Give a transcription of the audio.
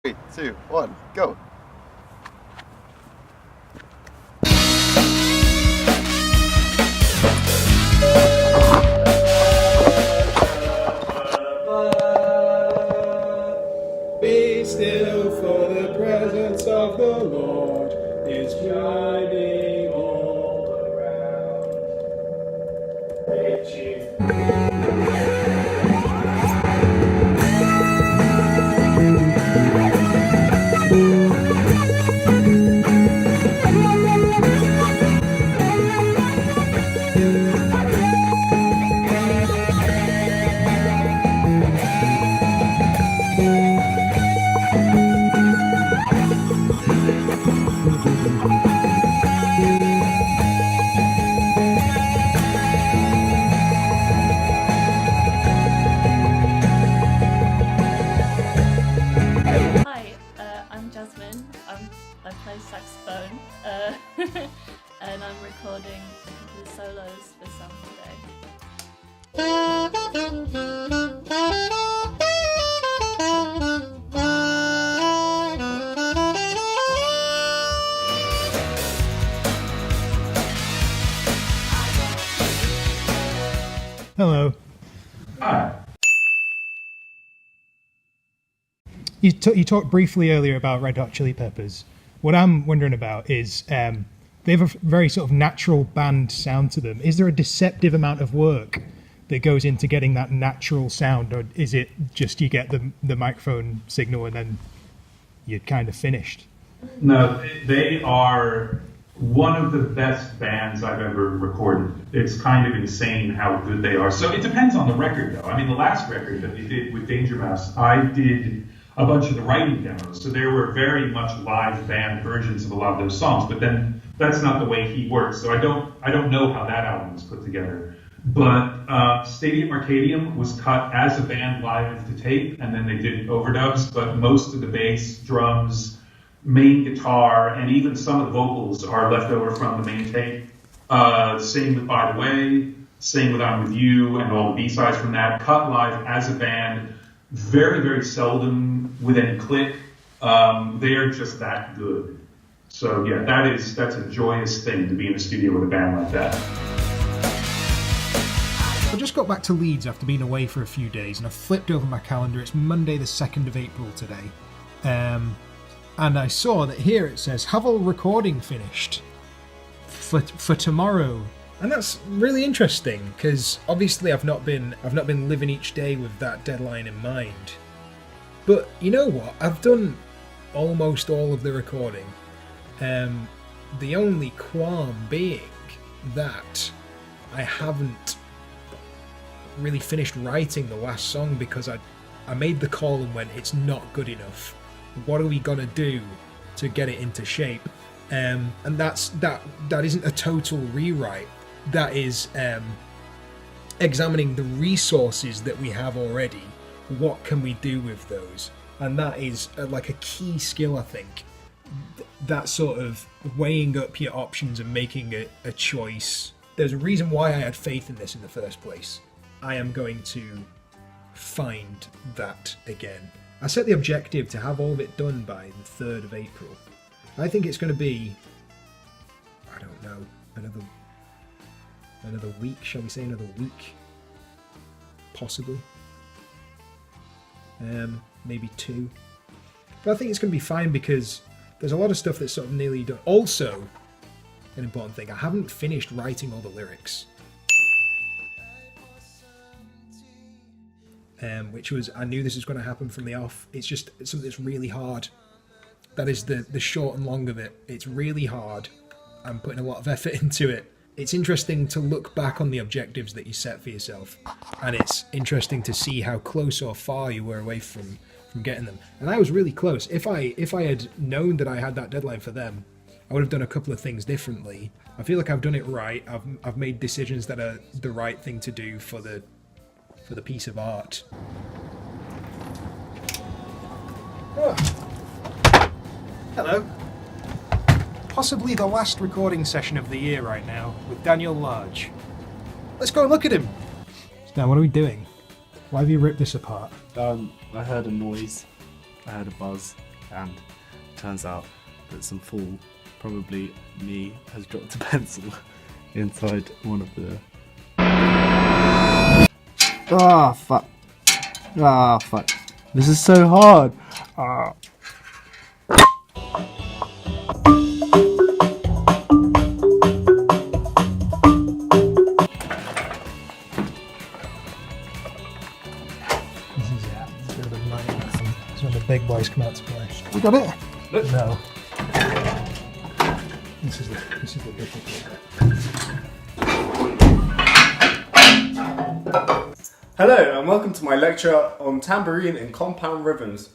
3, 2, 1, go. Be still, for the presence of the Lord is gliding all around. Hi, I'm Jasmine. I play saxophone, and I'm recording a couple of solos for Sam today. Hello. Hi. You talked briefly earlier about Red Hot Chili Peppers. What I'm wondering about is they have a very sort of natural band sound to them. Is there a deceptive amount of work that goes into getting that natural sound, or is it just you get the microphone signal and then you're kind of finished? No, they are one of the best bands I've ever recorded. It's kind of insane how good they are. So it depends on the record, though. I mean, the last record that we did with Danger Mouse, I did a bunch of the writing demos. So there were very much live band versions of a lot of those songs. But then that's not the way he works. So I don't know how that album was put together. But Stadium Arcadium was cut as a band live to tape, and then they did overdubs. But most of the bass, drums, main guitar, and even some of the vocals are left over from the main tape. Same with By the Way, same with I'm With You, and all the B-sides from that. Cut live as a band, very, very seldom with any click. They're just that good. So yeah, that's a joyous thing to be in a studio with a band like that. I just got back to Leeds after being away for a few days, and I flipped over my calendar. It's Monday the 2nd of April today. And I saw that here it says, have all recording finished for tomorrow. And that's really interesting, because obviously I've not been living each day with that deadline in mind. But you know what? I've done almost all of the recording. The only qualm being that I haven't really finished writing the last song, because I made the call and went, it's not good enough. What are we gonna do to get it into shape? And that isn't a total rewrite. That is examining the resources that we have already. What can we do with those? And that is like a key skill, I think. That sort of weighing up your options and making a choice. There's a reason why I had faith in this in the first place. I am going to find that again. I set the objective to have all of it done by the 3rd of April. I think it's going to be, I don't know, another week, shall we say another week? Possibly. Maybe 2. But I think it's going to be fine, because there's a lot of stuff that's sort of nearly done. Also, an important thing, I haven't finished writing all the lyrics. Which was, I knew this was going to happen from the off. It's something that's really hard. That is the short and long of it. It's really hard. I'm putting a lot of effort into it. It's interesting to look back on the objectives that you set for yourself, and it's interesting to see how close or far you were away from getting them. And I was really close. If I had known that I had that deadline for them, I would have done a couple of things differently. I feel like I've done it right. I've made decisions that are the right thing to do for the piece of art. Oh. Hello. Possibly the last recording session of the year right now, with Daniel Large. Let's go and look at him. Dan, what are we doing? Why have you ripped this apart? I heard a noise. I heard a buzz. and it turns out that some fool, probably me, has dropped a pencil inside one of the... Ah, fuck. Ah, fuck. This is so hard. Ah. This is it. It's a bit of a nightmare. It's when the big boys come out to play. We got it? No. This is the difficult bit. Hello and welcome to my lecture on tambourine and compound rhythms.